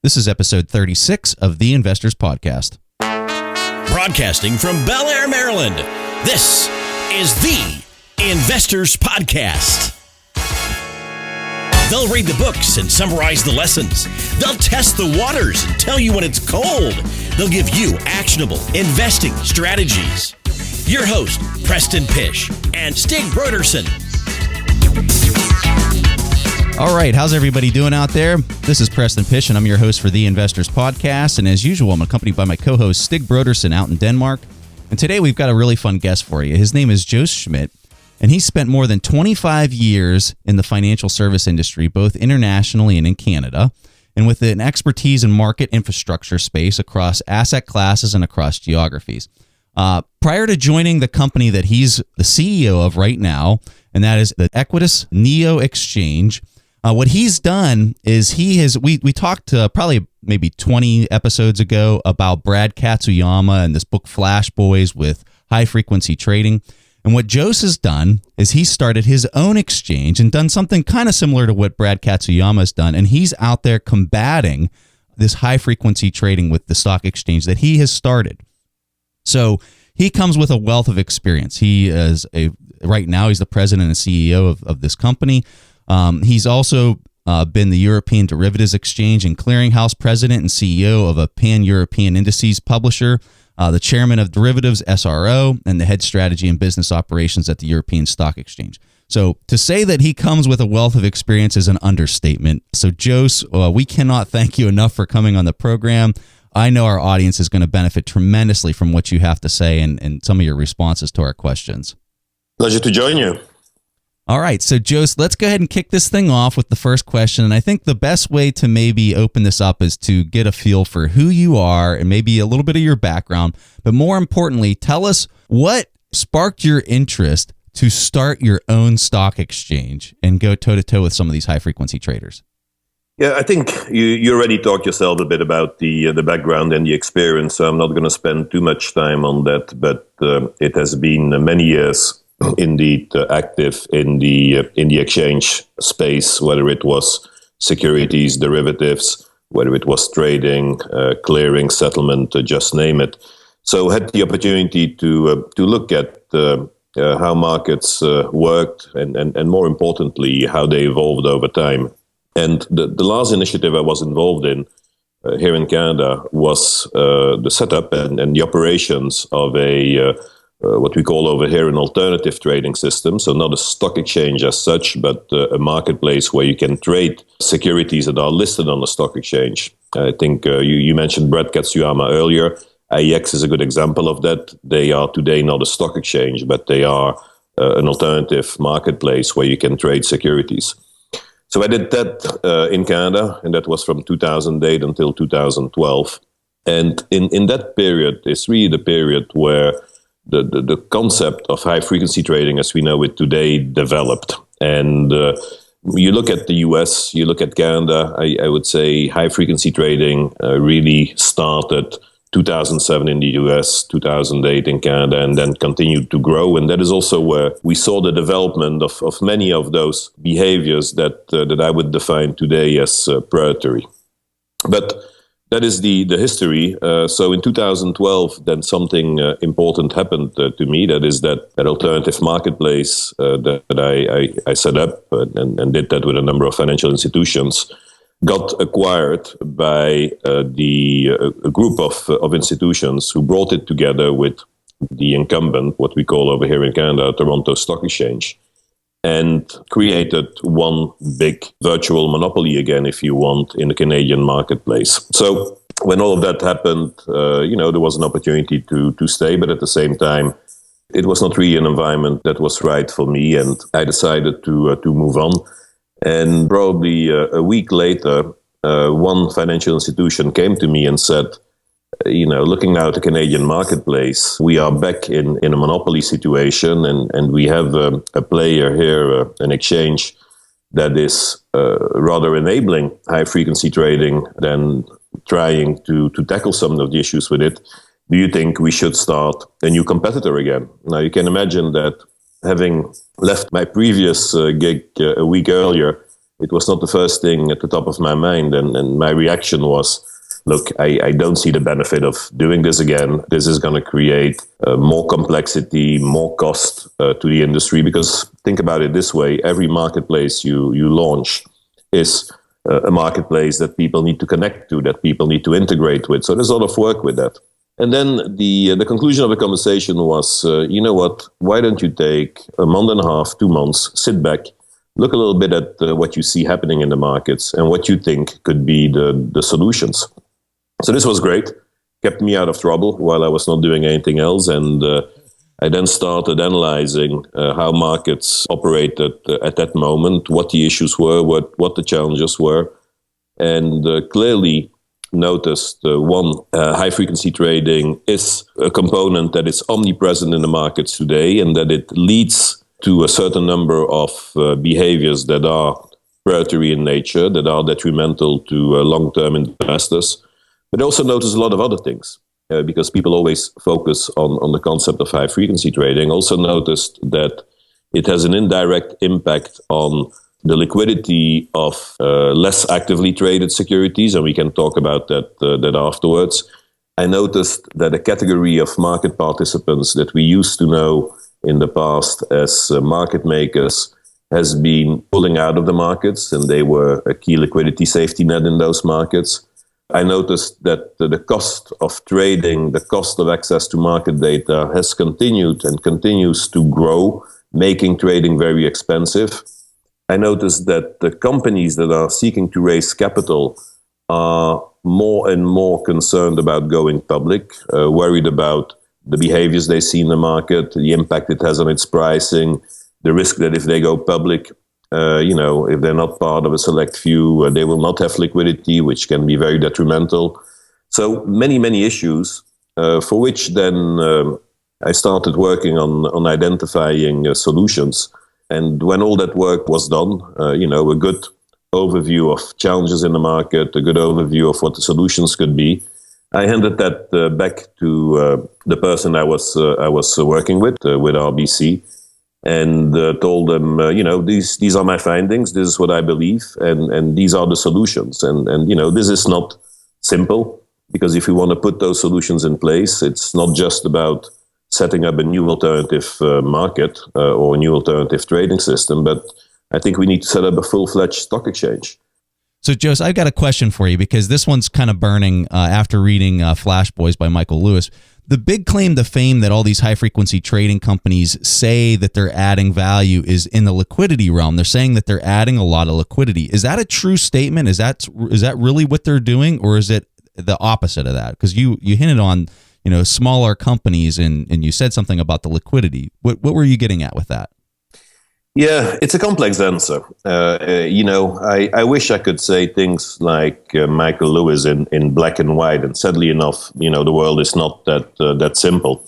This is episode 36 of The Investors Podcast. Broadcasting from Bel Air, Maryland, this is The Investors Podcast. They'll read the books and summarize the lessons. They'll test the waters and tell you when it's cold. They'll give you actionable investing strategies. Your host, Preston Pish and Stig Broderson. All right, how's everybody doing out there? This is Preston Pish, and I'm your host for The Investors Podcast. And as usual, I'm accompanied by my co-host, Stig Broderson, out in Denmark. And today we've got a really fun guest for you. His name is Jos Schmitt, and he spent more than 25 years in the financial service industry, both internationally and in Canada, and with an expertise in market infrastructure space across asset classes and across geographies. Prior to joining the company that he's the CEO of right now, and that is the Aequitas NEO Exchange, what he's done is we talked probably maybe 20 episodes ago about Brad Katsuyama and this book Flash Boys with high frequency trading. And what Jos has done is he started his own exchange and done something kind of similar to what Brad Katsuyama has done. And he's out there combating this high frequency trading with the stock exchange that he has started. So he comes with a wealth of experience. He is right now he's the president and CEO of this company. He's also been the European Derivatives Exchange and Clearinghouse president and CEO of a pan-European indices publisher, the chairman of Derivatives SRO, and the head strategy and business operations at the European Stock Exchange. So to say that he comes with a wealth of experience is an understatement. So Jos, we cannot thank you enough for coming on the program. I know our audience is going to benefit tremendously from what you have to say and some of your responses to our questions. Pleasure to join you. All right, so Jos, let's go ahead and kick this thing off with the first question. And I think the best way to maybe open this up is to get a feel for who you are and maybe a little bit of your background. But more importantly, tell us what sparked your interest to start your own stock exchange and go toe-to-toe with some of these high-frequency traders. Yeah, I think you already talked yourself a bit about the background and the experience, so I'm not going to spend too much time on that. But it has been many years indeed active in the exchange space, whether it was securities, derivatives, whether it was trading, clearing, settlement, just name it. So had the opportunity to look at how markets worked and more importantly, how they evolved over time. And the last initiative I was involved in here in Canada was the setup and the operations of what we call over here an alternative trading system. So not a stock exchange as such, but a marketplace where you can trade securities that are listed on the stock exchange. I think you mentioned Brad Katsuyama earlier. AEX is a good example of that. They are today not a stock exchange, but they are an alternative marketplace where you can trade securities. So I did that in Canada, and that was from 2008 until 2012. And in that period, it's really the period where the concept of high-frequency trading as we know it today developed. And you look at the US, you look at Canada, I would say high-frequency trading really started 2007 in the US, 2008 in Canada, and then continued to grow. And that is also where we saw the development of many of those behaviors that I would define today as predatory. But that is the history. So in 2012, then something important happened to me. That is that alternative marketplace that I set up and did that with a number of financial institutions got acquired by a group of institutions who brought it together with the incumbent, what we call over here in Canada, Toronto Stock Exchange, and created one big virtual monopoly again, if you want, in the Canadian marketplace. So when all of that happened, there was an opportunity to stay, but at the same time, it was not really an environment that was right for me, and I decided to move on. And probably a week later, one financial institution came to me and said, looking now at the Canadian marketplace, we are back in a monopoly situation, and we have a player here, an exchange that is rather enabling high-frequency trading than trying to tackle some of the issues with it. Do you think we should start a new competitor again? Now, you can imagine that having left my previous gig a week earlier it was not the first thing at the top of my mind. And my reaction was, look, I don't see the benefit of doing this again. This is going to create more complexity, more cost to the industry. Because think about it this way, every marketplace you launch is a marketplace that people need to connect to, that people need to integrate with. So there's a lot of work with that. And then the conclusion of the conversation was, you know what, why don't you take a month and a half, 2 months, sit back, look a little bit at what you see happening in the markets and what you think could be the solutions. So this was great, kept me out of trouble while I was not doing anything else. And I then started analyzing how markets operated at that moment, what the issues were, what the challenges were, and clearly noticed high-frequency trading is a component that is omnipresent in the markets today, and that it leads to a certain number of behaviors that are predatory in nature, that are detrimental to long-term investors. But I also notice a lot of other things, because people always focus on the concept of high-frequency trading. Also noticed that it has an indirect impact on the liquidity of less actively traded securities, and we can talk about that afterwards. I noticed that a category of market participants that we used to know in the past as market makers has been pulling out of the markets, and they were a key liquidity safety net in those markets. I noticed that the cost of trading, the cost of access to market data has continued and continues to grow, making trading very expensive. I noticed that the companies that are seeking to raise capital are more and more concerned about going public, worried about the behaviors they see in the market, the impact it has on its pricing, the risk that if they go public, if they're not part of a select few, they will not have liquidity, which can be very detrimental. So many issues for which then I started working on identifying solutions. And when all that work was done, a good overview of challenges in the market, a good overview of what the solutions could be, I handed that back to the person I was working with RBC, and told them, these are my findings, this is what I believe, and these are the solutions. And this is not simple, because if we want to put those solutions in place, it's not just about setting up a new alternative market or a new alternative trading system, but I think we need to set up a full-fledged stock exchange. So, Jos, I've got a question for you, because this one's kind of burning after reading Flash Boys by Michael Lewis. The big claim to fame that all these high-frequency trading companies say that they're adding value is in the liquidity realm. They're saying that they're adding a lot of liquidity. Is that a true statement? Is that really what they're doing, or is it the opposite of that? Because you hinted on smaller companies, and you said something about the liquidity. What were you getting at with that? Yeah, it's a complex answer. I wish I could say things like Michael Lewis in black and white, and sadly enough, the world is not that simple.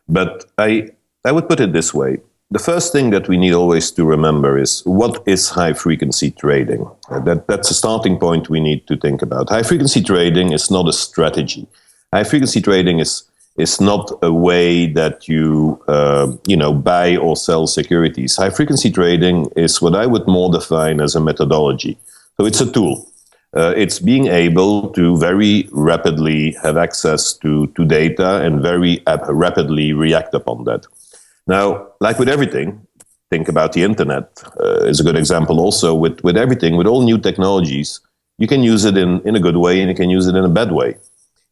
But I would put it this way. The first thing that we need always to remember is, what is high-frequency trading? That's a starting point we need to think about. High-frequency trading is not a strategy. High-frequency trading is not a way that you buy or sell securities. High-frequency trading is what I would more define as a methodology. So it's a tool. It's being able to very rapidly have access to data and very rapidly react upon that. Now, like with everything, think about the internet is a good example also. With everything, with all new technologies, you can use it in a good way and you can use it in a bad way.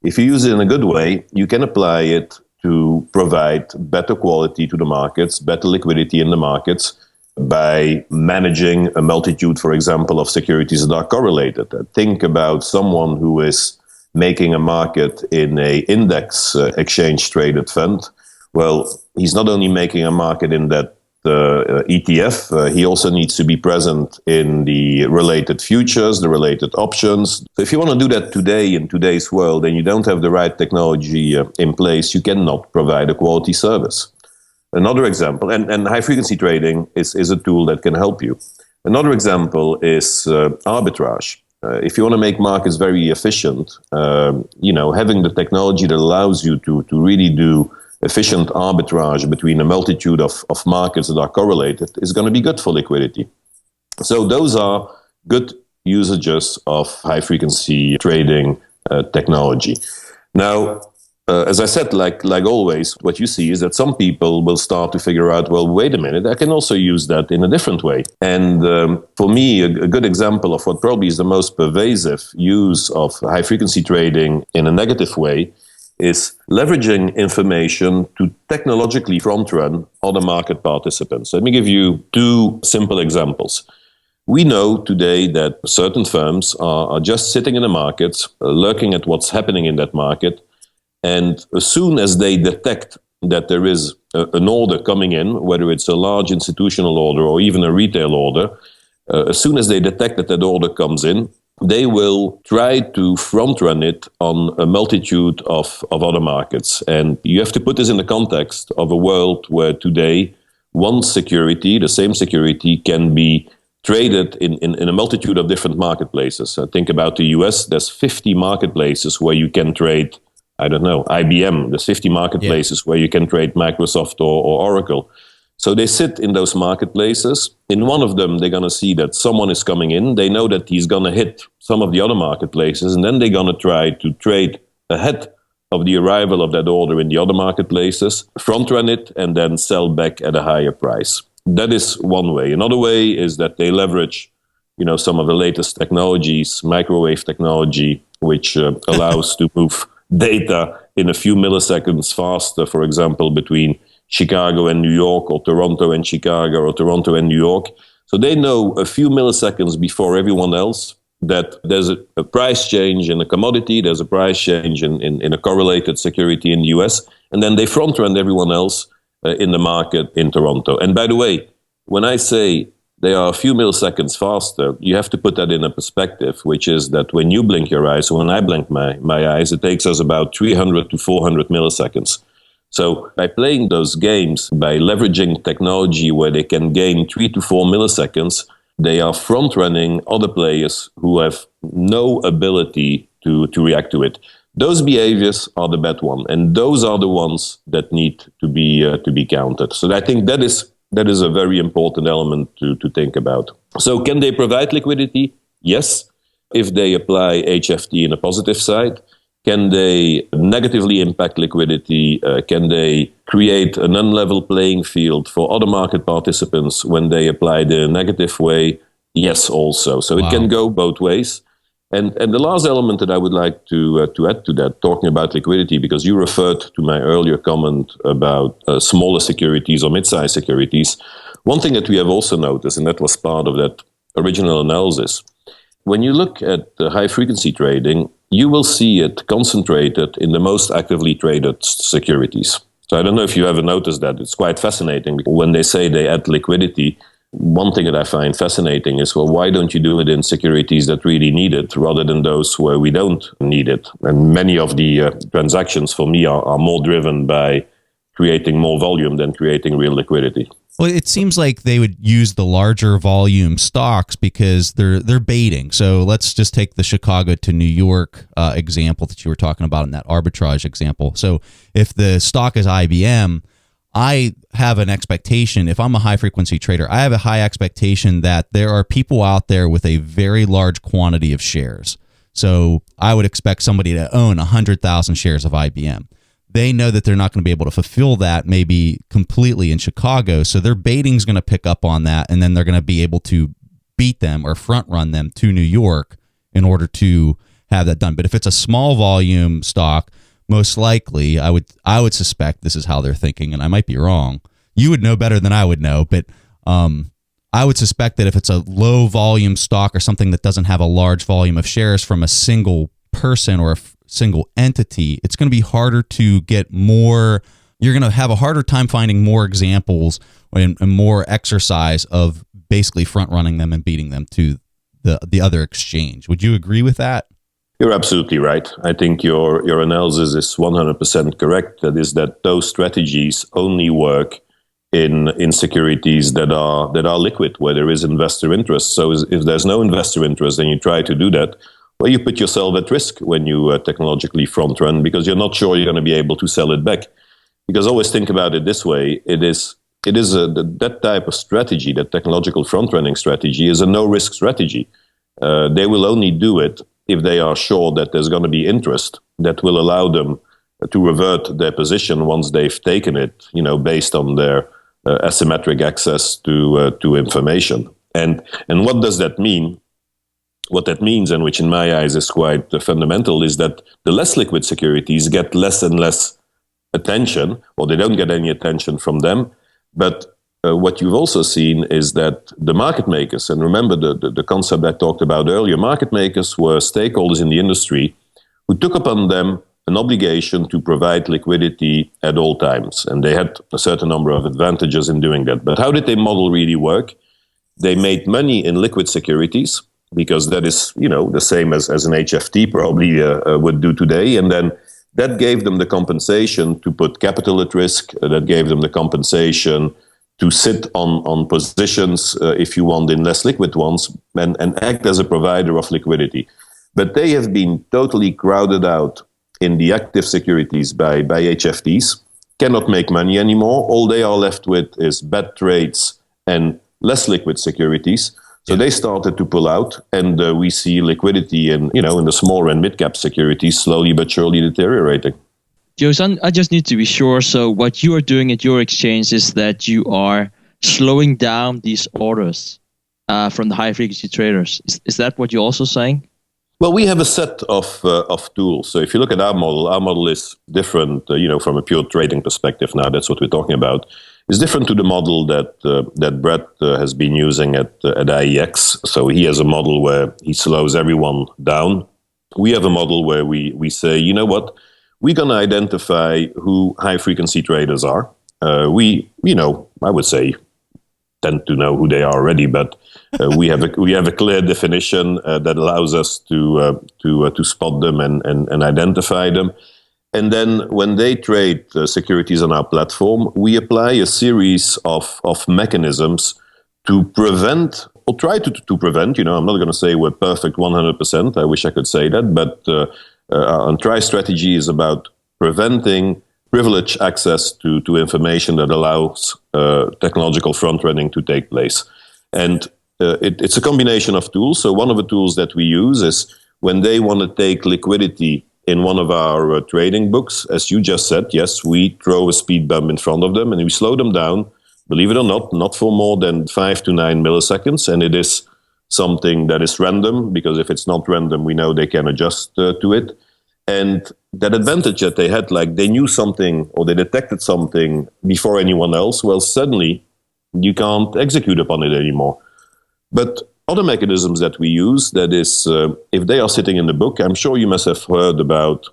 If you use it in a good way, you can apply it to provide better quality to the markets, better liquidity in the markets by managing a multitude, for example, of securities that are correlated. Think about someone who is making a market in a index exchange traded fund. Well, he's not only making a market in that ETF, he also needs to be present in the related futures, the related options. So if you want to do that today in today's world and you don't have the right technology in place, you cannot provide a quality service. Another example, and high-frequency trading is a tool that can help you. Another example is arbitrage. If you want to make markets very efficient, having the technology that allows you to really do efficient arbitrage between a multitude of markets that are correlated is going to be good for liquidity. So those are good usages of high-frequency trading technology. Now, as I said, like always, what you see is that some people will start to figure out, well, wait a minute, I can also use that in a different way. And for me, a good example of what probably is the most pervasive use of high-frequency trading in a negative way is leveraging information to technologically front-run other market participants. Let me give you two simple examples. We know today that certain firms are just sitting in the markets, lurking at what's happening in that market, and as soon as they detect that there is an order coming in, whether it's a large institutional order or even a retail order, as soon as they detect that order comes in, they will try to front run it on a multitude of other markets. And you have to put this in the context of a world where today one security, the same security, can be traded in a multitude of different marketplaces. Think about the US, there's 50 marketplaces where you can trade, I don't know, IBM. There's 50 marketplaces where you can trade Microsoft or Oracle. So they sit in those marketplaces. In one of them, they're going to see that someone is coming in. They know that he's going to hit some of the other marketplaces, and then they're going to try to trade ahead of the arrival of that order in the other marketplaces, front run it, and then sell back at a higher price. That is one way. Another way is that they leverage, some of the latest technologies, microwave technology, which allows to move data in a few milliseconds faster, for example, between Chicago and New York, or Toronto and Chicago, or Toronto and New York. So they know a few milliseconds before everyone else that there's a price change in a commodity, there's a price change in a correlated security in the US, and then they front run everyone else in the market in Toronto. And by the way, when I say they are a few milliseconds faster, you have to put that in a perspective, which is that when you blink your eyes, or when I blink my eyes, it takes us about 300 to 400 milliseconds. So by playing those games, by leveraging technology where they can gain 3 to 4 milliseconds, they are front-running other players who have no ability to react to it. Those behaviors are the bad one, and those are the ones that need to be countered. So I think that is a very important element to think about. So can they provide liquidity? Yes, if they apply HFT in a positive side. Can they negatively impact liquidity? Can they create an unlevel playing field for other market participants when they apply the negative way? Yes, also. So It can go both ways. And the last element that I would like to add to that, talking about liquidity, because you referred to my earlier comment about smaller securities or mid-sized securities. One thing that we have also noticed, and that was part of that original analysis, when you look at the high-frequency trading, you will see it concentrated in the most actively traded securities. So I don't know if you ever noticed that. It's quite fascinating. When they say they add liquidity, one thing that I find fascinating is, well, why don't you do it in securities that really need it rather than those where we don't need it? And many of the transactions for me are more driven by creating more volume than creating real liquidity. Well, it seems like they would use the larger volume stocks because they're baiting. So let's just take the Chicago to New York example that you were talking about in that arbitrage example. So if the stock is IBM, I have an expectation, if I'm a high frequency trader, I have a high expectation that there are people out there with a very large quantity of shares. So I would expect somebody to own 100,000 shares of IBM. They know that they're not going to be able to fulfill that maybe completely in Chicago. So their baiting is going to pick up on that, and then they're going to be able to beat them or front run them to New York in order to have that done. But if it's a small volume stock, most likely I would suspect this is how they're thinking, and I might be wrong. You would know better than I would know, but I would suspect that if it's a low volume stock or something that doesn't have a large volume of shares from a single person or a single entity, it's going to be harder to get more. You're going to have a harder time finding more examples and more exercise of basically front running them and beating them to the other exchange. Would you agree with that? You're absolutely right. I think your analysis is 100% correct. That is that those strategies only work in securities that are liquid, where there is investor interest. So if there's no investor interest and you try to do that, well, you put yourself at risk when you technologically front run, because you're not sure you're going to be able to sell it back. Because always think about it this way: it is that type of strategy, that technological front running strategy, is a no risk strategy. they will only do it if they are sure that there's going to be interest that will allow them to revert their position once they've taken it, based on their asymmetric access to information. And what does that mean? What that means, and which in my eyes is quite fundamental, is that the less liquid securities get less and less attention, or they don't get any attention from them. But what you've also seen is that the market makers, and remember the concept I talked about earlier, market makers were stakeholders in the industry who took upon them an obligation to provide liquidity at all times. And they had a certain number of advantages in doing that. But how did their model really work? They made money in liquid securities, because that is, the same as an HFT probably would do today. And then that gave them the compensation to put capital at risk. That gave them the compensation to sit on positions, if you want, in less liquid ones, and act as a provider of liquidity. But they have been totally crowded out in the active securities by HFTs, cannot make money anymore. All they are left with is bad trades and less liquid securities. So they started to pull out, and we see liquidity in the small and mid-cap securities slowly but surely deteriorating. Jos, I just need to be sure. So what you are doing at your exchange is that you are slowing down these orders from the high-frequency traders. Is that what you're also saying? Well, we have a set of tools. So if you look at our model is different, from a pure trading perspective. Now, that's what we're talking about. It's different to the model that Brett has been using at IEX. So he has a model where he slows everyone down. We have a model where we say, you know what, we're going to identify who high-frequency traders are. I would say, tend to know who they are already, but we have a clear definition that allows us to spot them and identify them. And then when they trade securities on our platform, we apply a series of mechanisms to prevent, or try to prevent, I'm not going to say we're perfect 100%, I wish I could say that, but our try strategy is about preventing privileged access to information that allows technological front-running to take place. And it's a combination of tools. So one of the tools that we use is when they want to take liquidity in one of our trading books, as you just said, yes, we throw a speed bump in front of them and we slow them down, believe it or not for more than 5 to 9 milliseconds. And it is something that is random, because if it's not random, we know they can adjust to it. And that advantage that they had, like they knew something or they detected something before anyone else, well, suddenly you can't execute upon it anymore. But other mechanisms that we use, that is, if they are sitting in the book, I'm sure you must have heard about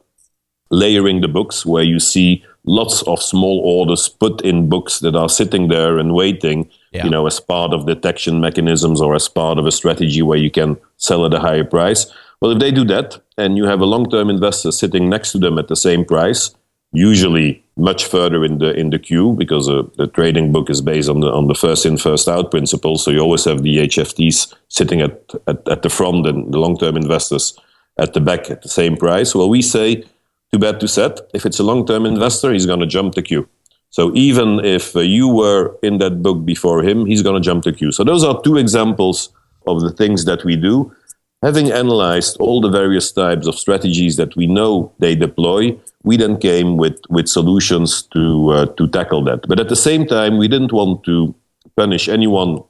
layering the books, where you see lots of small orders put in books that are sitting there and waiting, as part of detection mechanisms or as part of a strategy where you can sell at a higher price. Well, if they do that and you have a long-term investor sitting next to them at the same price, usually much further in the queue, because the trading book is based on the first in, first out principle. So you always have the HFTs sitting at the front and the long-term investors at the back at the same price. Well, we say, too bad to set. If it's a long-term investor, he's going to jump the queue. So even if you were in that book before him, he's going to jump the queue. So those are two examples of the things that we do. Having analyzed all the various types of strategies that we know they deploy, we then came with solutions to tackle that. But at the same time, we didn't want to punish anyone,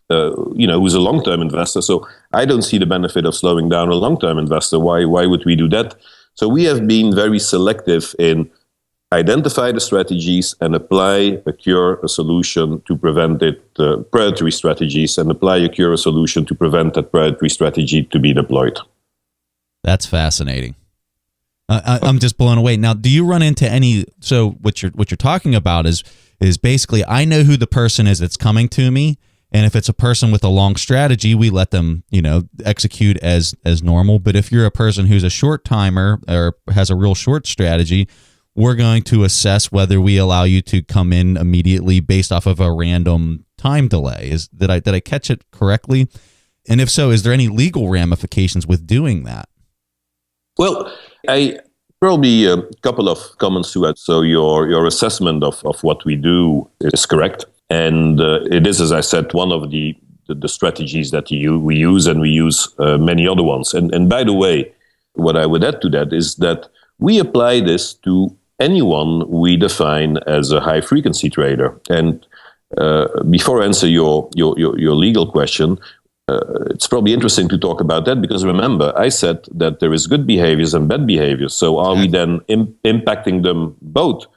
who's a long-term investor. So I don't see the benefit of slowing down a long-term investor. Why would we do that? So we have been very selective in identify the strategies and apply a solution to prevent it, predatory strategies, and apply a solution to prevent that predatory strategy to be deployed. That's fascinating. I'm just blown away. Now, do you run into any? So what you're talking about is basically, I know who the person is that's coming to me, and if it's a person with a long strategy, we let them, execute as normal. But if you're a person who's a short timer or has a real short strategy, we're going to assess whether we allow you to come in immediately based off of a random time delay. Did I catch it correctly? And if so, is there any legal ramifications with doing that? Well, I probably a couple of comments to it. So your assessment of what we do is correct. And it is, as I said, one of the the strategies that we use, and we use many other ones. And by the way, what I would add to that is that we apply this to anyone we define as a high frequency trader. And before I answer your legal question, it's probably interesting to talk about that, because remember, I said that there is good behaviors and bad behaviors. So are we then impacting them both?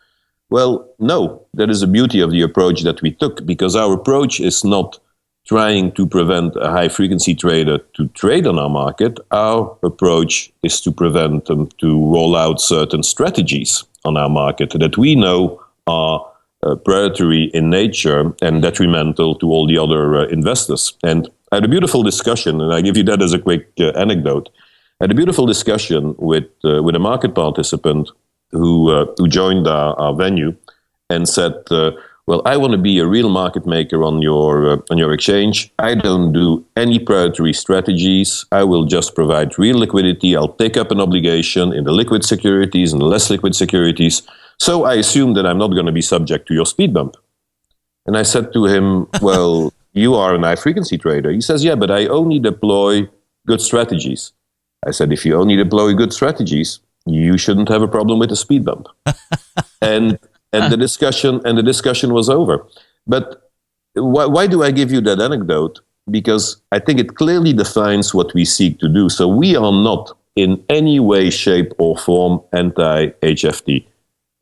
Well, no. That is the beauty of the approach that we took, because our approach is not trying to prevent a high frequency trader to trade on our market. Our approach is to prevent them to roll out certain strategies on our market that we know are predatory in nature and detrimental to all the other investors. And I had a beautiful discussion, and I give you that as a quick anecdote. I had a beautiful discussion with a market participant who joined our venue and said, well, I want to be a real market maker on your exchange. I don't do any predatory strategies. I will just provide real liquidity. I'll take up an obligation in the liquid securities and the less liquid securities. So I assume that I'm not going to be subject to your speed bump. And I said to him, well, you are an high frequency trader. He says, yeah, but I only deploy good strategies. I said, if you only deploy good strategies, you shouldn't have a problem with a speed bump. and the discussion was over. But why do I give you that anecdote? Because I think it clearly defines what we seek to do. So we are not in any way, shape, or form anti-HFT.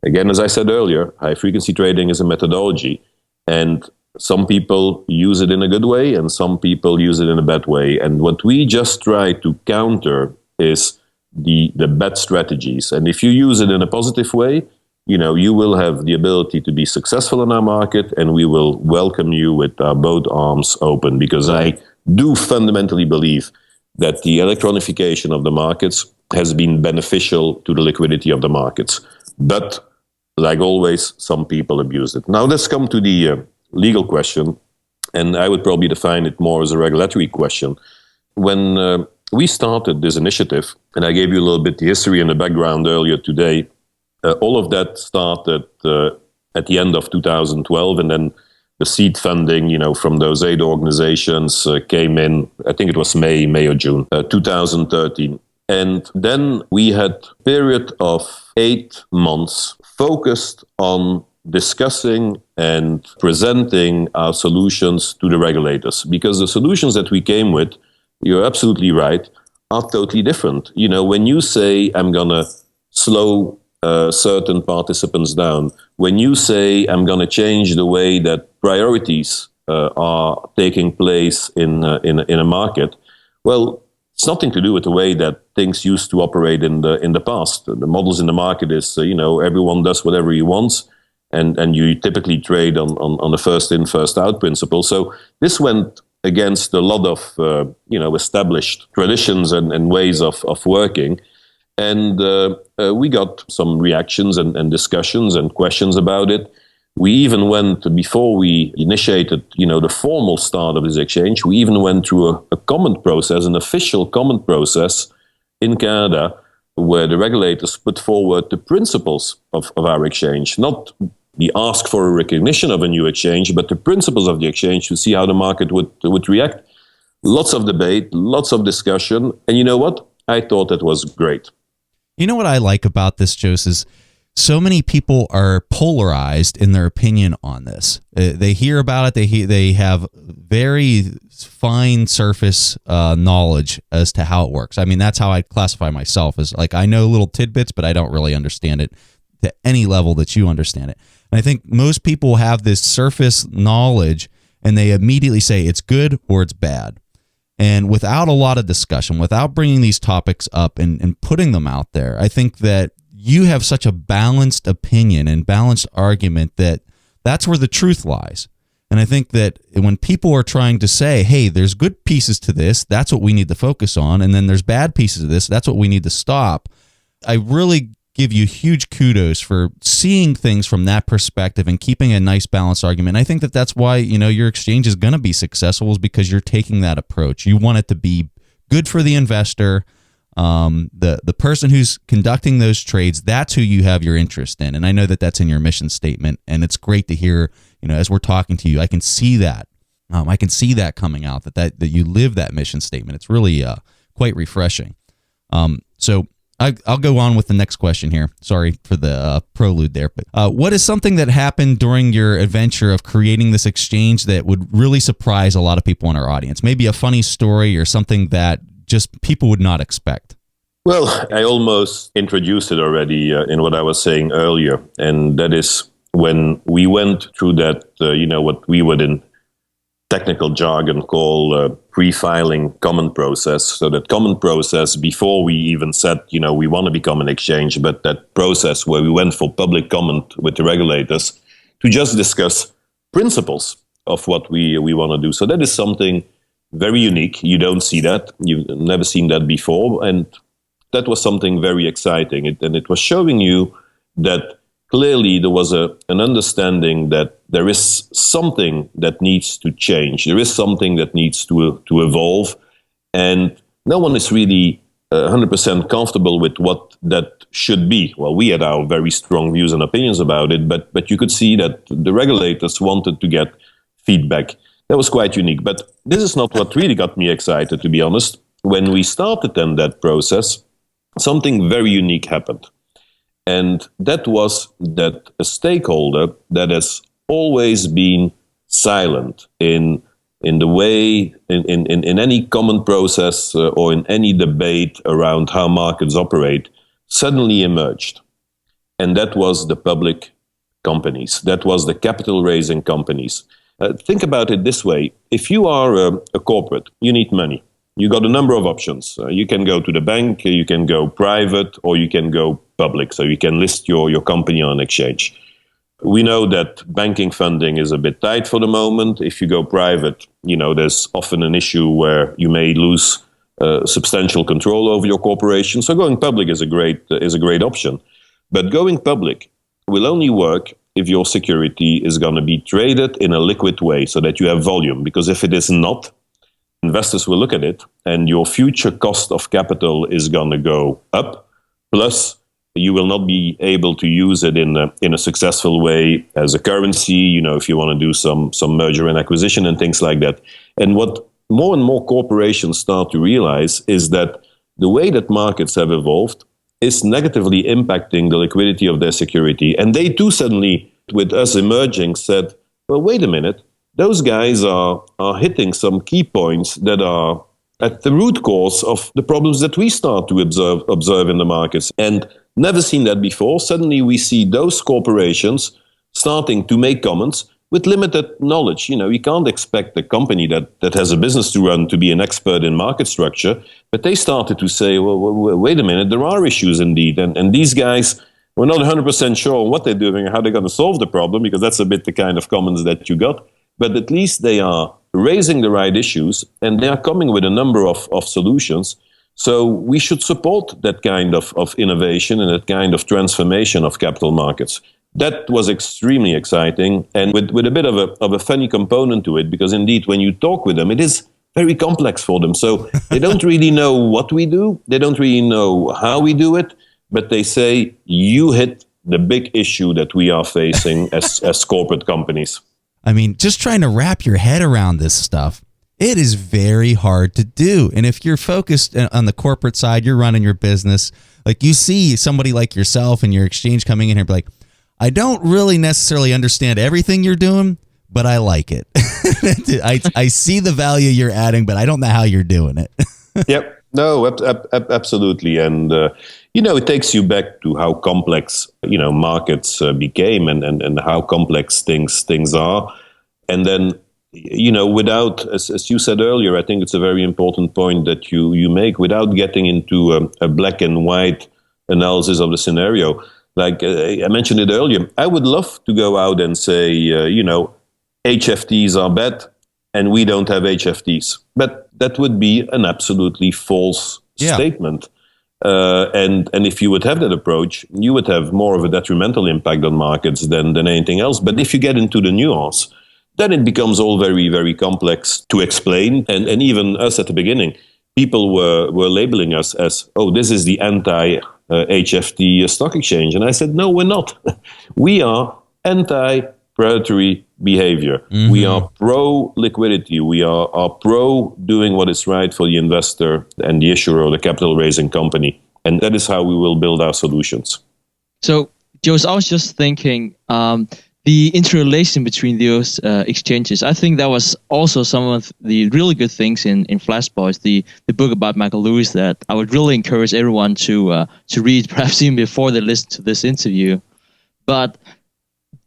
Again, as I said earlier, high frequency trading is a methodology, and some people use it in a good way and some people use it in a bad way. And what we just try to counter is the bad strategies. And if you use it in a positive way, you will have the ability to be successful in our market, and we will welcome you with both arms open, because I do fundamentally believe that the electronification of the markets has been beneficial to the liquidity of the markets. But like always, some people abuse it. Now let's come to the legal question, and I would probably define it more as a regulatory question. When we started this initiative, and I gave you a little bit the history and the background earlier today, all of that started at the end of 2012, and then the seed funding, from those 8 organizations came in, I think it was May or June 2013. And then we had a period of 8 months focused on discussing and presenting our solutions to the regulators, because the solutions that we came with, you're absolutely right, are totally different. When you say, I'm going to slow certain participants down, when you say, I'm going to change the way that priorities are taking place in a market, well, it's nothing to do with the way that things used to operate in the past. The models in the market is, everyone does whatever he wants, and you typically trade on the first in, first out principle. So this went against a lot of established traditions and ways of working. And we got some reactions and discussions and questions about it. We even went, before we initiated, the formal start of this exchange, we even went through a comment process, an official comment process in Canada, where the regulators put forward the principles of our exchange, not the ask for a recognition of a new exchange, but the principles of the exchange to see how the market would react. Lots of debate, lots of discussion. And you know what? I thought that was great. You know what I like about this, Jos, is so many people are polarized in their opinion on this. They hear about it. They have very fine surface knowledge as to how it works. I mean, that's how I classify myself, as like, I know little tidbits, but I don't really understand it to any level that you understand it. And I think most people have this surface knowledge, and they immediately say it's good or it's bad. And without a lot of discussion, without bringing these topics up and putting them out there, I think that you have such a balanced opinion and balanced argument that that's where the truth lies. And I think that when people are trying to say, hey, there's good pieces to this, that's what we need to focus on, and then there's bad pieces of this, that's what we need to stop, I really give you huge kudos for seeing things from that perspective and keeping a nice balanced argument. And I think that that's why, your exchange is going to be successful, is because you're taking that approach. You want it to be good for the investor, the person who's conducting those trades. That's who you have your interest in. And I know that that's in your mission statement, and it's great to hear, as we're talking to you, I can see that I can see that coming out, that you live that mission statement. It's really quite refreshing. So I'll go on with the next question here. Sorry for the prelude there. But what is something that happened during your adventure of creating this exchange that would really surprise a lot of people in our audience? Maybe a funny story or something that just people would not expect. Well, I almost introduced it already in what I was saying earlier, and that is when we went through that, what we would in technical jargon call pre-filing common process. So that common process before we even said, we want to become an exchange, but that process where we went for public comment with the regulators to just discuss principles of what we want to do. So that is something very unique. You don't see that. You've never seen that before. And that was something very exciting. And it was showing you that clearly there was an understanding that there is something that needs to change. There is something that needs to evolve. And no one is really 100% comfortable with what that should be. Well, we had our very strong views and opinions about it, but you could see that the regulators wanted to get feedback. That was quite unique. But this is not what really got me excited, to be honest. When we started then that process, something very unique happened. And that was that a stakeholder that has always been silent in the way, in any common process or in any debate around how markets operate, suddenly emerged. And that was the public companies. That was the capital raising companies. Think about it this way. If you are a corporate, you need money. You got a number of options. You can go to the bank, you can go private, or you can go public. So you can list your company on an exchange. We know that banking funding is a bit tight for the moment. If you go private, there's often an issue where you may lose substantial control over your corporation. So going public is a great option. But going public will only work if your security is going to be traded in a liquid way so that you have volume. Because if it is not, investors will look at it and your future cost of capital is going to go up. Plus, you will not be able to use it in a successful way as a currency, if you want to do some merger and acquisition and things like that. And what more and more corporations start to realize is that the way that markets have evolved is negatively impacting the liquidity of their security. And they too suddenly, with us emerging, said, well, wait a minute. Those guys are hitting some key points that are at the root cause of the problems that we start to observe in the markets. And never seen that before. Suddenly we see those corporations starting to make comments with limited knowledge. You can't expect a company that has a business to run to be an expert in market structure. But they started to say, well, wait a minute, there are issues indeed. And these guys were not 100% sure what they're doing and how they're going to solve the problem, because that's a bit the kind of comments that you got. But at least they are raising the right issues and they are coming with a number of solutions. So we should support that kind of innovation and that kind of transformation of capital markets. That was extremely exciting and with a bit of a funny component to it, because indeed when you talk with them, it is very complex for them. So they don't really know what we do. They don't really know how we do it, but they say, you hit the big issue that we are facing as corporate companies. I mean, just trying to wrap your head around this stuff, it is very hard to do. And if you're focused on the corporate side, you're running your business, like you see somebody like yourself and your exchange coming in here, be like, I don't really necessarily understand everything you're doing, but I like it. I see the value you're adding, but I don't know how you're doing it. Yep. No, absolutely. And, it takes you back to how complex, markets became and how complex things are. And then, without, as you said earlier, I think it's a very important point that you make, without getting into a black and white analysis of the scenario. Like I mentioned it earlier, I would love to go out and say, HFTs are bad and we don't have HFTs. But that would be an absolutely false statement. And if you would have that approach, you would have more of a detrimental impact on markets than anything else. But if you get into the nuance, then it becomes all very, very complex to explain. And even us at the beginning, people were labeling us as, oh, this is the anti-HFT stock exchange. And I said, no, we're not. We are anti-predatory behavior. Mm-hmm. We are pro liquidity. We are pro doing what is right for the investor and the issuer or the capital raising company. And that is how we will build our solutions. So, Jos, I was just thinking, the interrelation between those exchanges, I think that was also some of the really good things in Flash Boys, the book about Michael Lewis, that I would really encourage everyone to read, perhaps even before they listen to this interview. But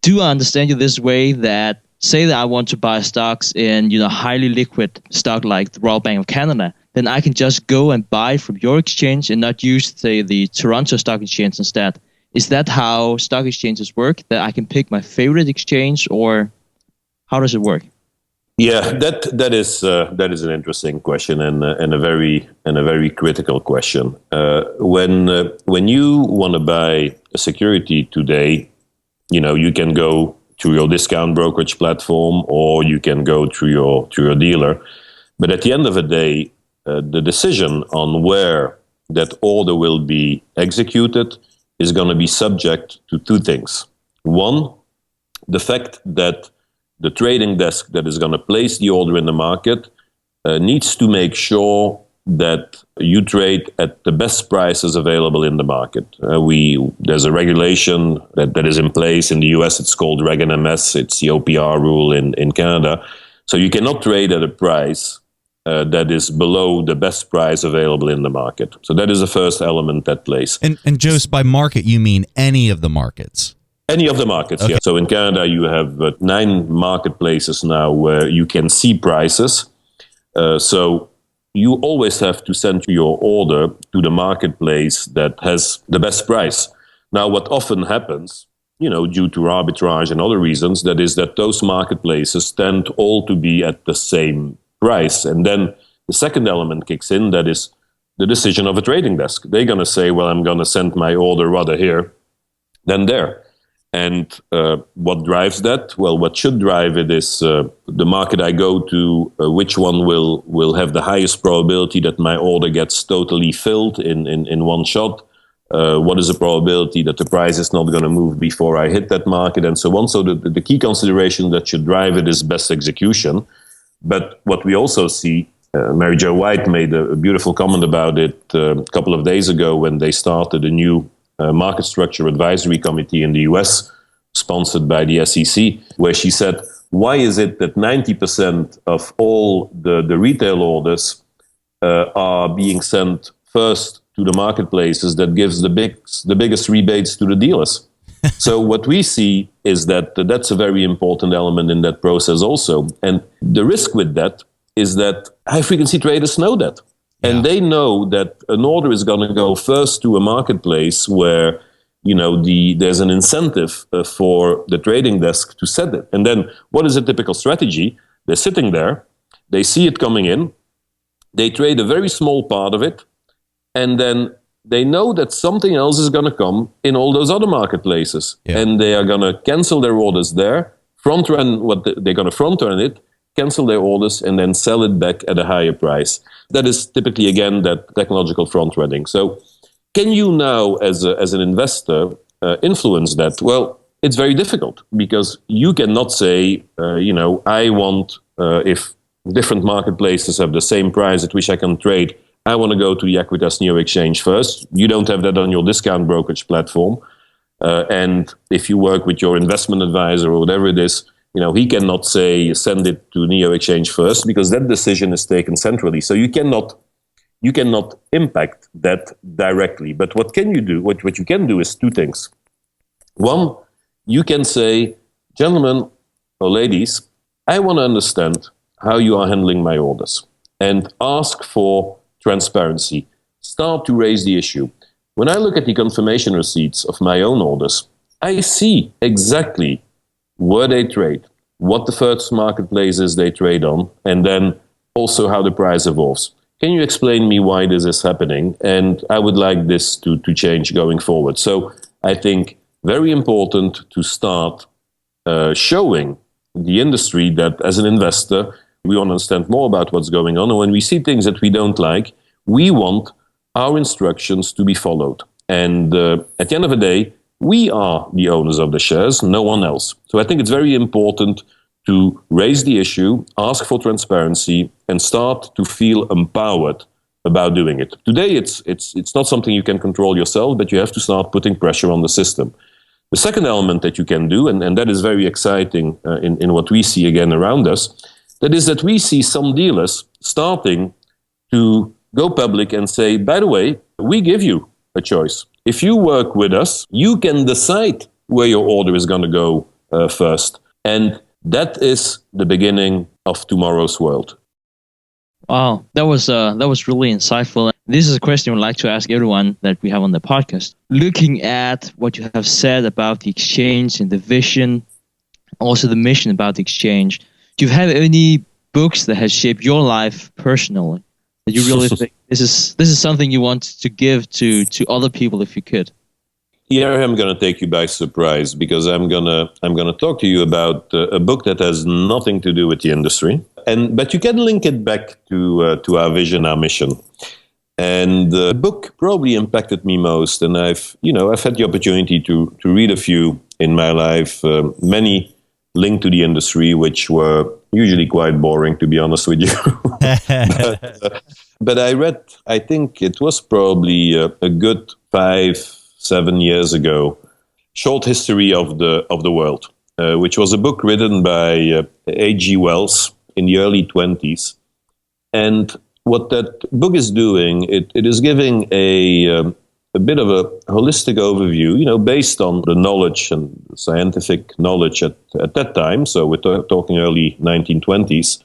do I understand you this way, that say that I want to buy stocks in highly liquid stock like the Royal Bank of Canada, then I can just go and buy from your exchange and not use, say, the Toronto Stock Exchange instead? Is that how stock exchanges work? That I can pick my favorite exchange, or how does it work? Yeah, that is an interesting question and a very critical question. When you want to buy a security today, you can go to your discount brokerage platform or you can go through your dealer. But at the end of the day, the decision on where that order will be executed is going to be subject to two things. One, the fact that the trading desk that is going to place the order in the market needs to make sure that you trade at the best prices available in the market. There's a regulation that is in place in the US. It's called Reg NMS. It's the OPR rule in Canada. So you cannot trade at a price that is below the best price available in the market. So that is the first element that plays. And Jos, by market, you mean any of the markets? Any of the markets, okay. Yeah. So in Canada, you have 9 marketplaces now where you can see prices. So you always have to send your order to the marketplace that has the best price. Now, what often happens, due to arbitrage and other reasons, that is that those marketplaces tend all to be at the same price. And then the second element kicks in, that is the decision of a trading desk. They're going to say, well, I'm going to send my order rather here than there. And what drives that? Well, what should drive it is the market I go to, which one will have the highest probability that my order gets totally filled in one shot. What is the probability that the price is not going to move before I hit that market, and so on. So the key consideration that should drive it is best execution. But what we also see, Mary Jo White made a beautiful comment about it a couple of days ago when they started a new market structure advisory committee in the US, sponsored by the SEC, where she said, why is it that 90% of all the retail orders are being sent first to the marketplaces that gives the biggest rebates to the dealers? So what we see is that that's a very important element in that process also. And the risk with that is that high-frequency traders know that. And they know that an order is going to go first to a marketplace where, there's an incentive for the trading desk to set it. And then what is a typical strategy? They're sitting there, they see it coming in, they trade a very small part of it, and then they know that something else is going to come in all those other marketplaces. Yeah. And they are going to cancel their orders there, they're going to front run it, cancel their orders, and then sell it back at a higher price. That is typically, again, that technological front running. So can you now, as an investor, influence that? Well, it's very difficult, because you cannot say, I want, if different marketplaces have the same price at which I can trade, I want to go to the Aequitas NEO Exchange first. You don't have that on your discount brokerage platform. And if you work with your investment advisor or whatever it is, he cannot say, send it to NEO Exchange first, because that decision is taken centrally. So you cannot impact that directly. But what can you do? What you can do is two things. One, you can say, gentlemen or ladies, I want to understand how you are handling my orders, and ask for transparency. Start to raise the issue. When I look at the confirmation receipts of my own orders, I see exactly where they trade, what the first marketplaces they trade on, and then also how the price evolves. Can you explain me why this is happening? And I would like this to change going forward. So I think very important to start showing the industry that as an investor, we want to understand more about what's going on. And when we see things that we don't like, we want our instructions to be followed. And at the end of the day, we are the owners of the shares, no one else. So I think it's very important to raise the issue, ask for transparency, and start to feel empowered about doing it. Today, it's not something you can control yourself, but you have to start putting pressure on the system. The second element that you can do, and that is very exciting in what we see again around us, that is that we see some dealers starting to go public and say, by the way, we give you a choice. If you work with us, you can decide where your order is going to go first. And that is the beginning of tomorrow's world. Wow, that was really insightful. This is a question I'd like to ask everyone that we have on the podcast. Looking at what you have said about the exchange and the vision, also the mission about the exchange, do you have any books that has shaped your life personally that you really think this is something you want to give to other people if you could? Here I'm going to take you by surprise, because I'm gonna talk to you about a book that has nothing to do with the industry, but you can link it back to our vision, our mission. And the book probably impacted me most, and I've had the opportunity to read a few in my life, many linked to the industry, which were usually quite boring, to be honest with you. But I read, I think it was probably a good 5-7 years ago, Short History of the World, which was a book written by H.G. Wells in the early 20s. And what that book is doing, it is giving a bit of a holistic overview, based on the knowledge and scientific knowledge at that time. So we're talking early 1920s,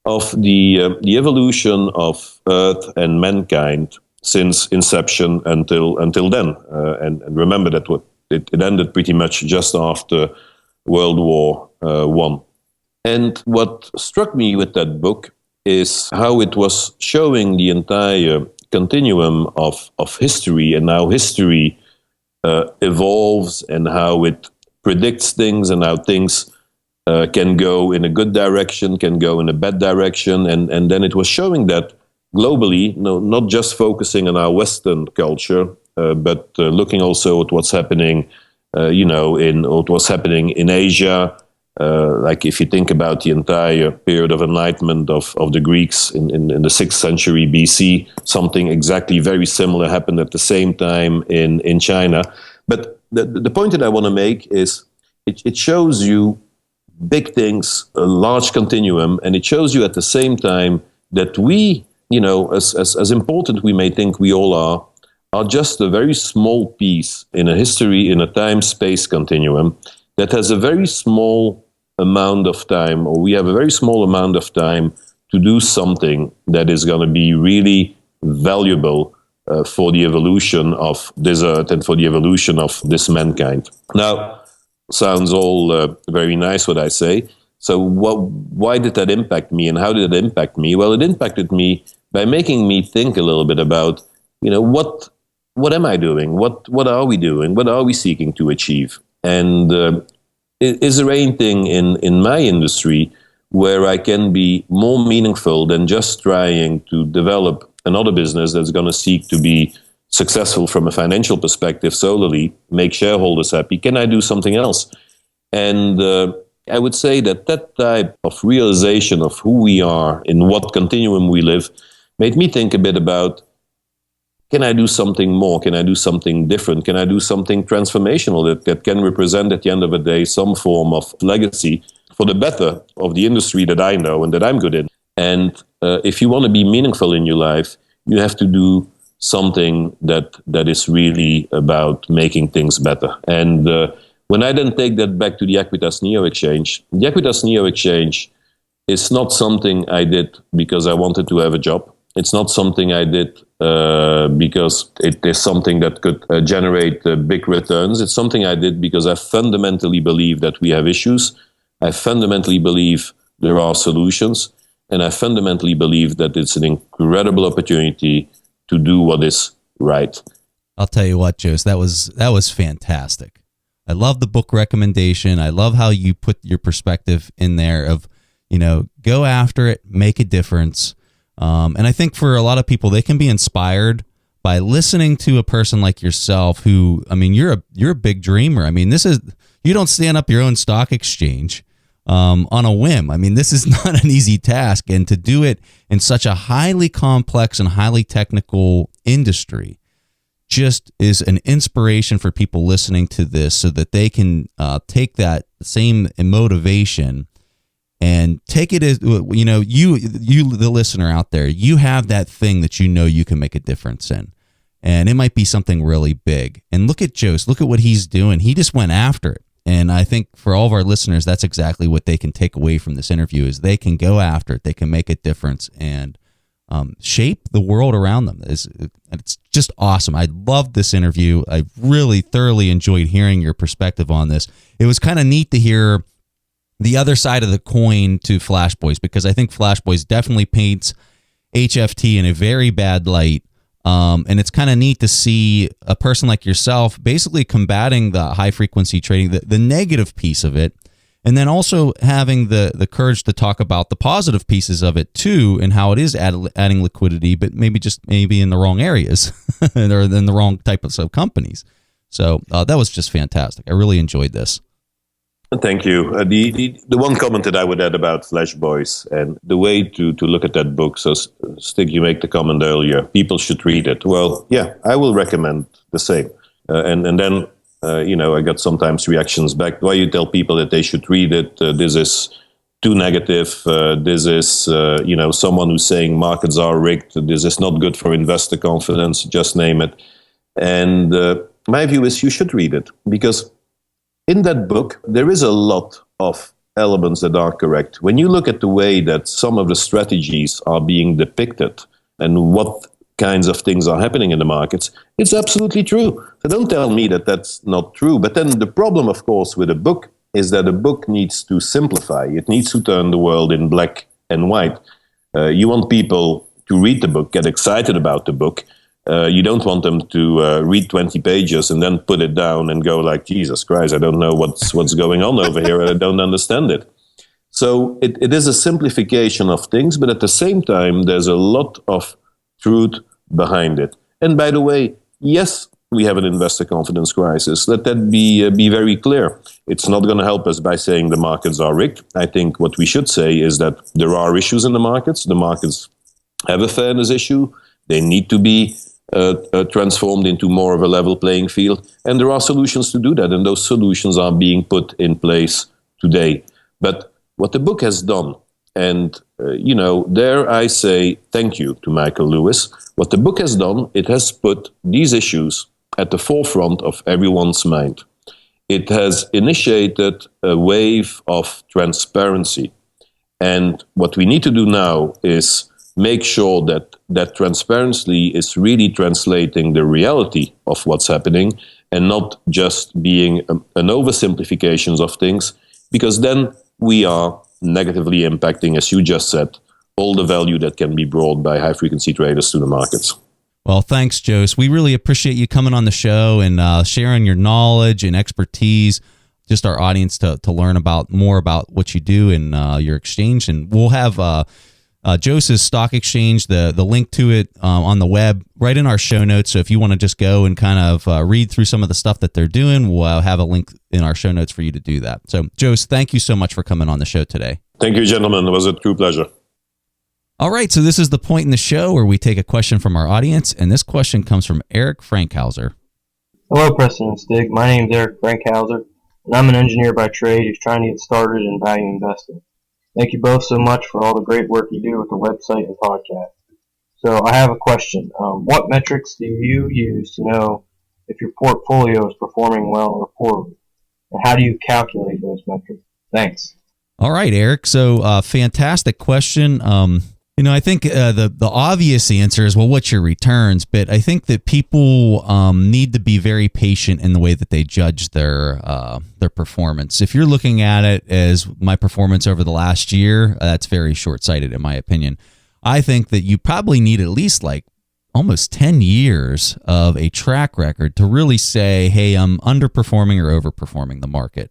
of the evolution of Earth and mankind since inception until then. And remember that it ended pretty much just after World War I. And what struck me with that book is how it was showing the entire continuum of history, and how history evolves, and how it predicts things, and how things can go in a good direction, can go in a bad direction. And then it was showing that globally, not just focusing on our Western culture, but looking also at what's happening, in Asia. Like if you think about the entire period of enlightenment of the Greeks in the 6th century BC, something exactly very similar happened at the same time in China. But the point that I want to make is it shows you big things, a large continuum, and it shows you at the same time that we, as important we may think we all are just a very small piece in a history, in a time-space continuum that has a very small amount of time, or we have a very small amount of time to do something that is going to be really valuable for the evolution of this earth and for the evolution of this mankind. Now, sounds all very nice what I say. So why did that impact me, and how did it impact me? Well, it impacted me by making me think a little bit about, what am I doing? What are we doing? What are we seeking to achieve? And is there anything in my industry where I can be more meaningful than just trying to develop another business that's going to seek to be successful from a financial perspective solely, make shareholders happy? Can I do something else? And I would say that type of realization of who we are, in what continuum we live, made me think a bit about, can I do something more? Can I do something different? Can I do something transformational that can represent at the end of the day some form of legacy for the better of the industry that I know and that I'm good in? And if you want to be meaningful in your life, you have to do something that is really about making things better. And when I then take that back to the Aequitas NEO Exchange, the Aequitas NEO Exchange is not something I did because I wanted to have a job. It's not something I did because it is something that could generate big returns. It's something I did because I fundamentally believe that we have issues. I fundamentally believe there are solutions. And I fundamentally believe that it's an incredible opportunity to do what is right. I'll tell you what, Jos, that was fantastic. I love the book recommendation. I love how you put your perspective in there of, go after it, make a difference. And I think for a lot of people, they can be inspired by listening to a person like yourself who, you're a big dreamer. You don't stand up your own stock exchange. on a whim. I mean, this is not an easy task, and to do it in such a highly complex and highly technical industry just is an inspiration for people listening to this, so that they can take that same motivation and take it as, you know, you the listener out there, you have that thing that you know you can make a difference in, and it might be something really big. And look at Jos, look at what he's doing. He just went after it. And I think for all of our listeners, that's exactly what they can take away from this interview, is they can go after it, they can make a difference, and shape the world around them. It's just awesome. I loved this interview. I really thoroughly enjoyed hearing your perspective on this. It was kind of neat to hear the other side of the coin to Flash Boys, because I think Flash Boys definitely paints HFT in a very bad light. And it's kind of neat to see a person like yourself basically combating the high frequency trading, the negative piece of it, and then also having the courage to talk about the positive pieces of it too, and how it is adding liquidity, but maybe in the wrong areas or in the wrong types of companies. So that was just fantastic. I really enjoyed this. Thank you. The one comment that I would add about Flash Boys and the way to look at that book, so Stig, you make the comment earlier, people should read it. Well, yeah, I will recommend the same. And then, I got sometimes reactions back. Why you tell people that they should read it? This is too negative. This is, someone who's saying markets are rigged. This is not good for investor confidence, just name it. And my view is you should read it, because in that book, there is a lot of elements that are correct. When you look at the way that some of the strategies are being depicted and what kinds of things are happening in the markets, it's absolutely true. So don't tell me that that's not true. But then the problem, of course, with a book is that a book needs to simplify. It needs to turn the world in black and white. You want people to read the book, get excited about the book. You don't want them to read 20 pages and then put it down and go like, Jesus Christ, I don't know what's going on over here, and I don't understand it. So it is a simplification of things, but at the same time, there's a lot of truth behind it. And by the way, yes, we have an investor confidence crisis. Let that be very clear. It's not going to help us by saying the markets are rigged. I think what we should say is that there are issues in the markets. The markets have a fairness issue. They need to be transformed into more of a level playing field. And there are solutions to do that. And those solutions are being put in place today. But what the book has done, and, there I say thank you to Michael Lewis. What the book has done, it has put these issues at the forefront of everyone's mind. It has initiated a wave of transparency. And what we need to do now is make sure that transparency is really translating the reality of what's happening and not just being an oversimplification of things, because then we are negatively impacting, as you just said, all the value that can be brought by high-frequency traders to the markets. Well, thanks, Jos. We really appreciate you coming on the show and sharing your knowledge and expertise, just our audience to learn more about what you do in your exchange. And we'll have Jos's stock exchange, the link to it on the web right in our show notes. So if you want to just go and kind of read through some of the stuff that they're doing, we'll have a link in our show notes for you to do that. So Jos, thank you so much for coming on the show today. Thank you, gentlemen. It was a true pleasure. All right, so this is the point in the show where we take a question from our audience, and this question comes from Eric Frankhauser. Hello, Preston and Stig. My name is Eric Frankhauser, and I'm an engineer by trade who's trying to get started in value investing. Thank you both so much for all the great work you do with the website and podcast. So I have a question. What metrics do you use to know if your portfolio is performing well or poorly? And how do you calculate those metrics? Thanks. All right, Eric. So fantastic question. I think the obvious answer is, well, what's your returns? But I think that people need to be very patient in the way that they judge their performance. If you're looking at it as my performance over the last year, that's very short-sighted in my opinion. I think that you probably need at least like almost 10 years of a track record to really say, hey, I'm underperforming or overperforming the market.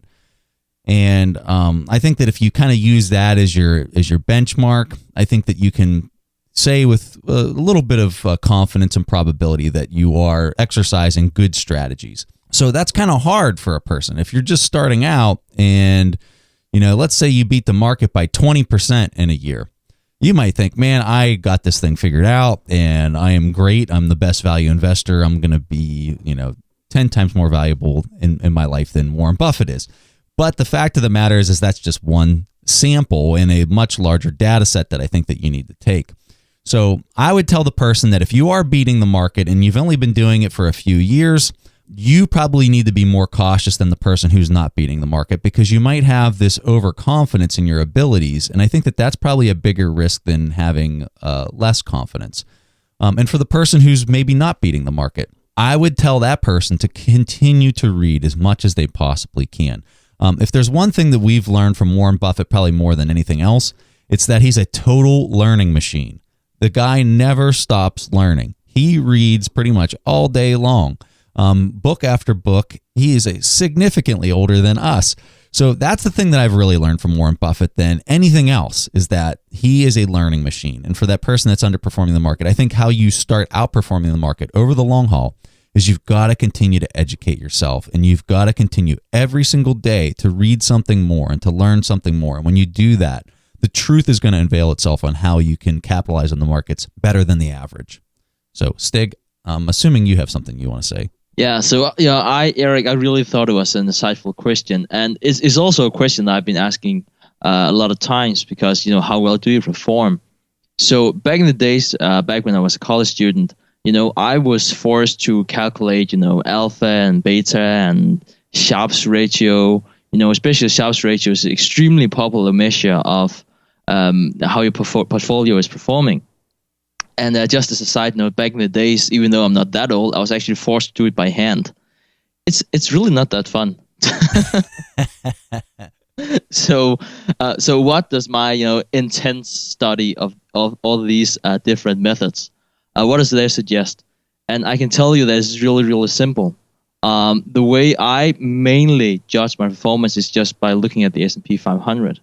And I think that if you kind of use that as your benchmark, I think that you can say with a little bit of confidence and probability that you are exercising good strategies. So that's kind of hard for a person. If you're just starting out and Let's say you beat the market by 20% in a year. You might think, man, I got this thing figured out and I am great. I'm the best value investor. I'm going to be, 10 times more valuable in my life than Warren Buffett is. But the fact of the matter is that's just one sample in a much larger data set that I think that you need to take. So I would tell the person that if you are beating the market and you've only been doing it for a few years, you probably need to be more cautious than the person who's not beating the market, because you might have this overconfidence in your abilities. And I think that that's probably a bigger risk than having less confidence. And for the person who's maybe not beating the market, I would tell that person to continue to read as much as they possibly can. If there's one thing that we've learned from Warren Buffett, probably more than anything else, it's that he's a total learning machine. The guy never stops learning. He reads pretty much all day long. Book after book. He is significantly older than us. So that's the thing that I've really learned from Warren Buffett than anything else, is that he is a learning machine. And for that person that's underperforming the market, I think how you start outperforming the market over the long haul is you've got to continue to educate yourself, and you've got to continue every single day to read something more and to learn something more. And when you do that, the truth is going to unveil itself on how you can capitalize on the markets better than the average. So, Stig, I'm assuming you have something you want to say. Yeah, so Eric, I really thought it was an insightful question, and it's also a question that I've been asking a lot of times, because how well do you perform? So back in the days, back when I was a college student, I was forced to calculate, alpha and beta and Sharpe's ratio. Especially Sharpe's ratio is an extremely popular measure of how your portfolio is performing. And just as a side note, back in the days, even though I'm not that old, I was actually forced to do it by hand. It's really not that fun. So what does my intense study of all these different methods, what does they suggest? And I can tell you that it's really, really simple. The way I mainly judge my performance is just by looking at the S&P 500.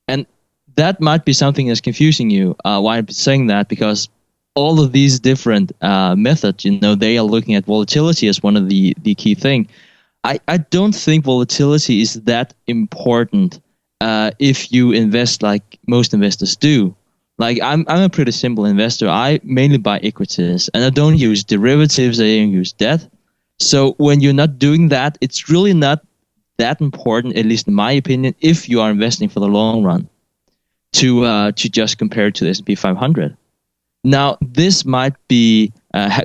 And that might be something that's confusing you. Why I'm saying that, because all of these different methods, they are looking at volatility as one of the key thing. I don't think volatility is that important if you invest like most investors do. Like I'm a pretty simple investor. I mainly buy equities, and I don't use derivatives. I don't use debt. So when you're not doing that, it's really not that important, at least in my opinion, if you are investing for the long run, to just compare it to the S&P 500. Now, this might be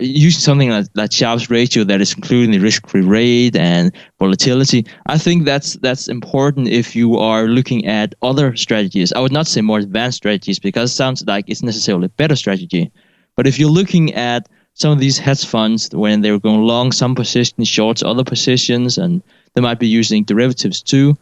using something like Sharpe's ratio that is including the risk-free rate and volatility. I think that's important if you are looking at other strategies. I would not say more advanced strategies, because it sounds like it's necessarily a better strategy. But if you're looking at some of these hedge funds, when they're going long some positions, shorts other positions, and they might be using derivatives too,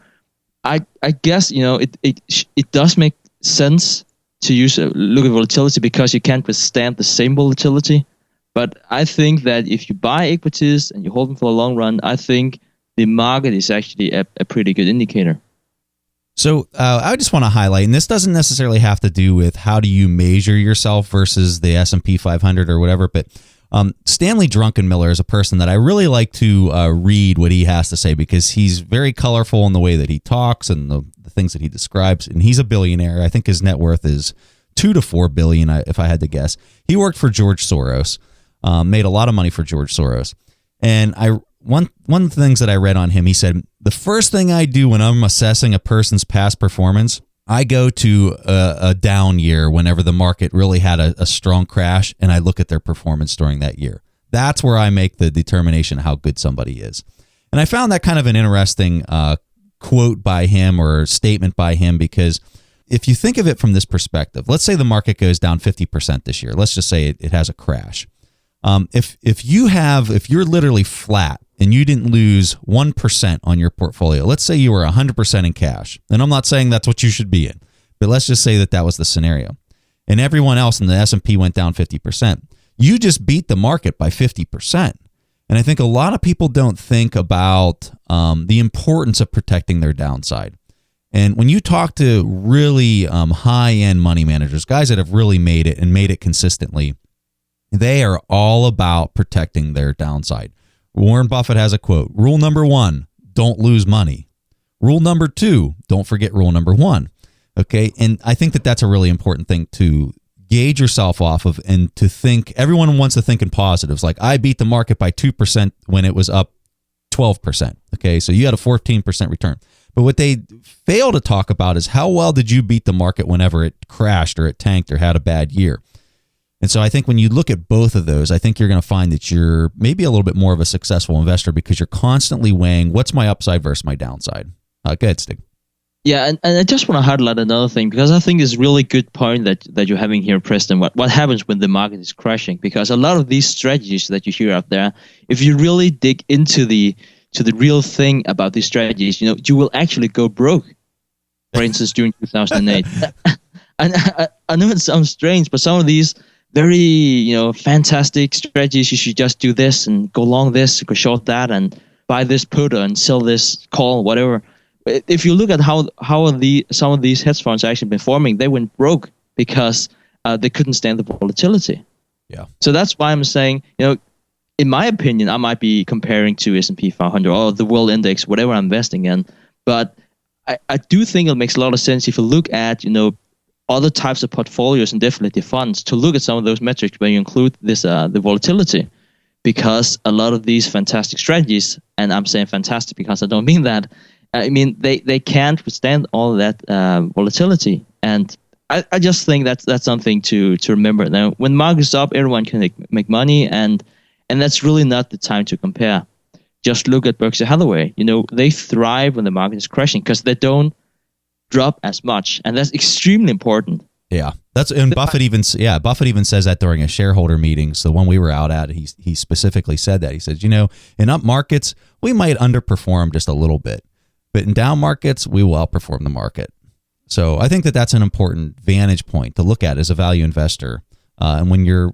I guess it does make sense to look at volatility, because you can't withstand the same volatility. But I think that if you buy equities and you hold them for the long run, I think the market is actually a pretty good indicator. So I just want to highlight, and this doesn't necessarily have to do with how do you measure yourself versus the S&P 500 or whatever, but Stanley Druckenmiller is a person that I really like to read what he has to say, because he's very colorful in the way that he talks and the things that he describes. And he's a billionaire. I think his net worth is $2 to $4 billion, if I had to guess. He worked for George Soros, made a lot of money for George Soros. And one of the things that I read on him, he said, the first thing I do when I'm assessing a person's past performance, I go to a down year whenever the market really had a strong crash, and I look at their performance during that year. That's where I make the determination how good somebody is. And I found that kind of an interesting quote by him, or statement by him, because if you think of it from this perspective, let's say the market goes down 50% this year. Let's just say it has a crash. If you're literally flat and you didn't lose 1% on your portfolio, let's say you were 100% in cash, and I'm not saying that's what you should be in, but let's just say that was the scenario, and everyone else in the S&P went down 50%, you just beat the market by 50%. And I think a lot of people don't think about the importance of protecting their downside. And when you talk to really high-end money managers, guys that have really made it and made it consistently, they are all about protecting their downside. Warren Buffett has a quote: rule number 1, don't lose money. Rule number 2, don't forget rule number 1. Okay. And I think that that's a really important thing to gauge yourself off of, and to think, everyone wants to think in positives. Like, I beat the market by 2% when it was up 12%. Okay. So you had a 14% return. But what they fail to talk about is how well did you beat the market whenever it crashed or it tanked or had a bad year. And so I think when you look at both of those, I think you're going to find that you're maybe a little bit more of a successful investor, because you're constantly weighing what's my upside versus my downside. Go ahead, Stig. Yeah, and I just want to highlight another thing, because I think it's a really good point that you're having here, Preston. What happens when the market is crashing? Because a lot of these strategies that you hear out there, if you really dig into the real thing about these strategies, you will actually go broke. For instance, during 2008. And I know it sounds strange, but some of these very fantastic strategies, you should just do this and go long this, go short that, and buy this put and sell this call, whatever. If you look at how some of these hedge funds actually been forming, they went broke because they couldn't stand the volatility. Yeah. So that's why I'm saying, in my opinion, I might be comparing to S&P 500 or the world index, whatever I'm investing in. But I do think it makes a lot of sense if you look at, other types of portfolios and definitely funds, to look at some of those metrics when you include this the volatility. Because a lot of these fantastic strategies, and I'm saying fantastic because I don't mean that, I mean they can't withstand all that volatility. And I just think that's something to remember. Now, when market's up, everyone can make money, and that's really not the time to compare. Just look at Berkshire Hathaway. They thrive when the market is crashing because they don't drop as much, and that's extremely important. Yeah, Buffett even says that during a shareholder meeting. So the one we were out at, he specifically said that. He says, in up markets we might underperform just a little bit, but in down markets we will outperform the market. So I think that that's an important vantage point to look at as a value investor, and when you're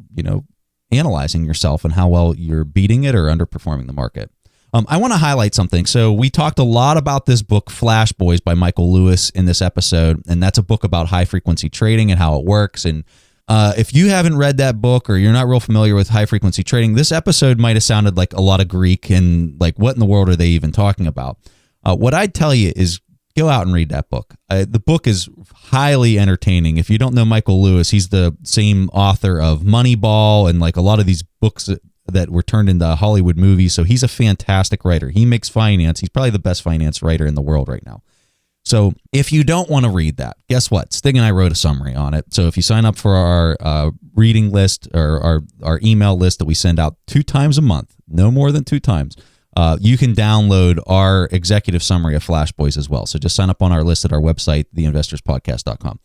analyzing yourself and how well you're beating it or underperforming the market. I want to highlight something. So we talked a lot about this book, Flash Boys by Michael Lewis, in this episode, and that's a book about high-frequency trading and how it works. And if you haven't read that book or you're not real familiar with high-frequency trading, this episode might have sounded like a lot of Greek and like, what in the world are they even talking about? What I'd tell you is go out and read that book. The book is highly entertaining. If you don't know Michael Lewis, he's the same author of Moneyball and like a lot of these books that were turned into Hollywood movies. So he's a fantastic writer. He makes finance. He's probably the best finance writer in the world right now. So if you don't want to read that, guess what? Stig and I wrote a summary on it. So if you sign up for our reading list or our email list that we send out 2 times a month, no more than 2 times, you can download our executive summary of Flash Boys as well. So just sign up on our list at our website, theinvestorspodcast.com.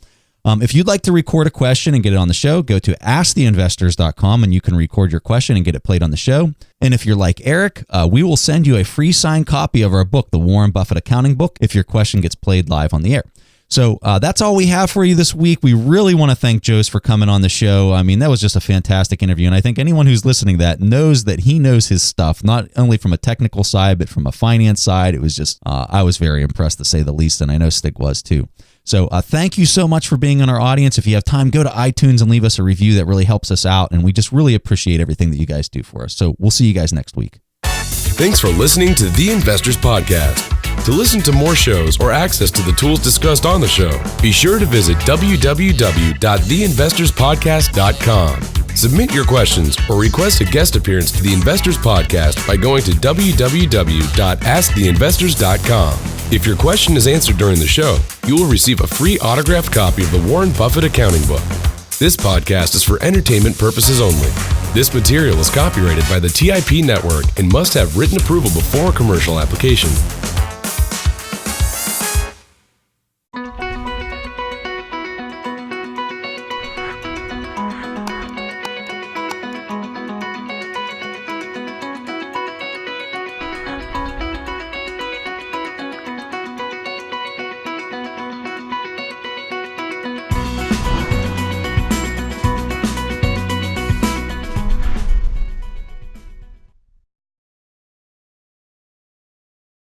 If you'd like to record a question and get it on the show, go to asktheinvestors.com and you can record your question and get it played on the show. And if you're like Eric, we will send you a free signed copy of our book, The Warren Buffett Accounting Book, if your question gets played live on the air. So that's all we have for you this week. We really want to thank Jos for coming on the show. I mean, that was just a fantastic interview. And I think anyone who's listening to that knows that he knows his stuff, not only from a technical side, but from a finance side. It was just, I was very impressed to say the least. And I know Stig was too. So thank you so much for being in our audience. If you have time, go to iTunes and leave us a review. That really helps us out. And we just really appreciate everything that you guys do for us. So we'll see you guys next week. Thanks for listening to The Investors Podcast. To listen to more shows or access to the tools discussed on the show, be sure to visit www.theinvestorspodcast.com. Submit your questions or request a guest appearance to The Investors Podcast by going to www.asktheinvestors.com. If your question is answered during the show, you will receive a free autographed copy of the Warren Buffett Accounting Book. This podcast is for entertainment purposes only. This material is copyrighted by the TIP Network and must have written approval before commercial application.